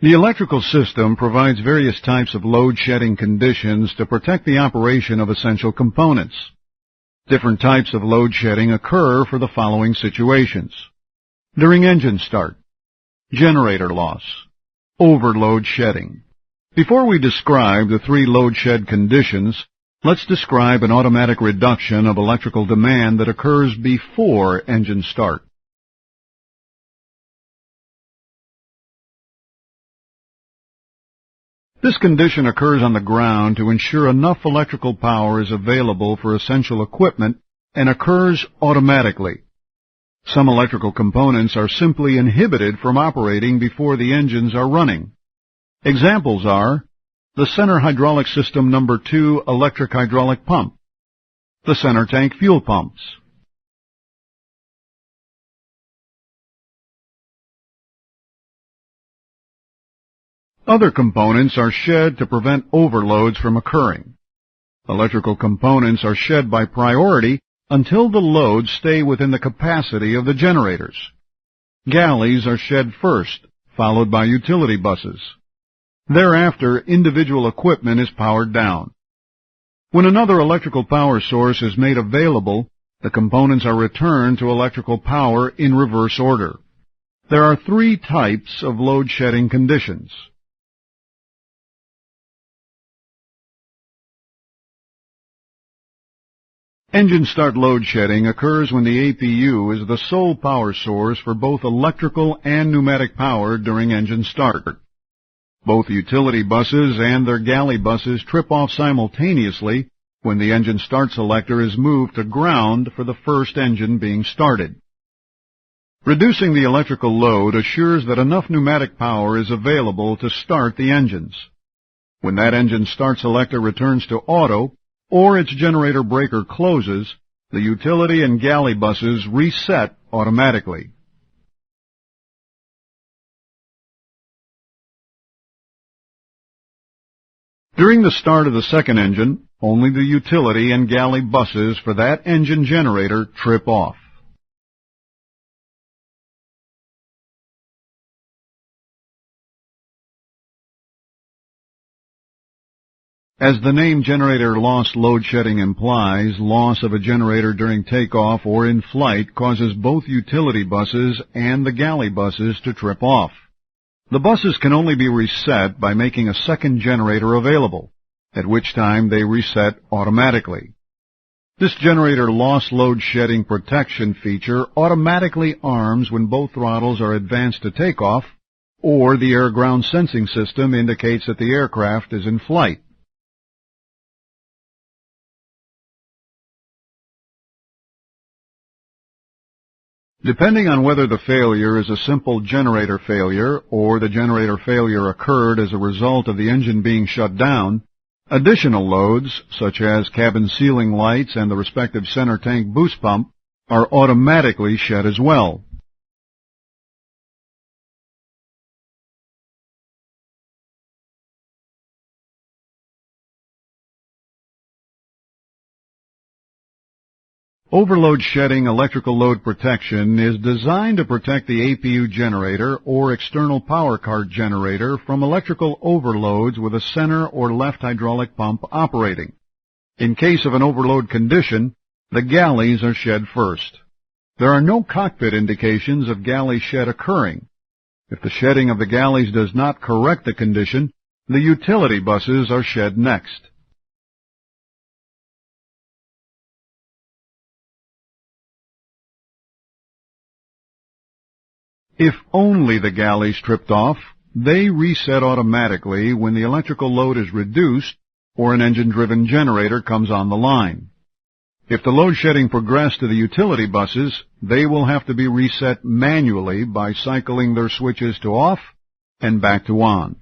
The electrical system provides various types of load-shedding conditions to protect the operation of essential components. Different types of load shedding occur for the following situations: during engine start, generator loss, overload shedding. Before we describe the three load shed conditions, let's describe an automatic reduction of electrical demand that occurs before engine start. This condition occurs on the ground to ensure enough electrical power is available for essential equipment and occurs automatically. Some electrical components are simply inhibited from operating before the engines are running. Examples are the center hydraulic system number 2 electric hydraulic pump, the center tank fuel pumps. Other components are shed to prevent overloads from occurring. Electrical components are shed by priority until the loads stay within the capacity of the generators. Galleys are shed first, followed by utility buses. Thereafter, individual equipment is powered down. When another electrical power source is made available, the components are returned to electrical power in reverse order. There are three types of load shedding conditions. Engine start load shedding occurs when the APU is the sole power source for both electrical and pneumatic power during engine start. Both utility buses and their galley buses trip off simultaneously when the engine start selector is moved to ground for the first engine being started. Reducing the electrical load assures that enough pneumatic power is available to start the engines. When that engine start selector returns to auto, or its generator breaker closes, the utility and galley buses reset automatically. During the start of the second engine, only the utility and galley buses for that engine generator trip off. As the name generator loss load shedding implies, loss of a generator during takeoff or in flight causes both utility buses and the galley buses to trip off. The buses can only be reset by making a second generator available, at which time they reset automatically. This generator loss load shedding protection feature automatically arms when both throttles are advanced to takeoff, or the air-ground sensing system indicates that the aircraft is in flight. Depending on whether the failure is a simple generator failure or the generator failure occurred as a result of the engine being shut down, additional loads, such as cabin ceiling lights and the respective center tank boost pump, are automatically shed as well. Overload shedding electrical load protection is designed to protect the APU generator or external power cart generator from electrical overloads with a center or left hydraulic pump operating. In case of an overload condition, the galleys are shed first. There are no cockpit indications of galley shed occurring. If the shedding of the galleys does not correct the condition, the utility buses are shed next. If only the galleys tripped off, they reset automatically when the electrical load is reduced or an engine-driven generator comes on the line. If the load shedding progressed to the utility buses, they will have to be reset manually by cycling their switches to off and back to on.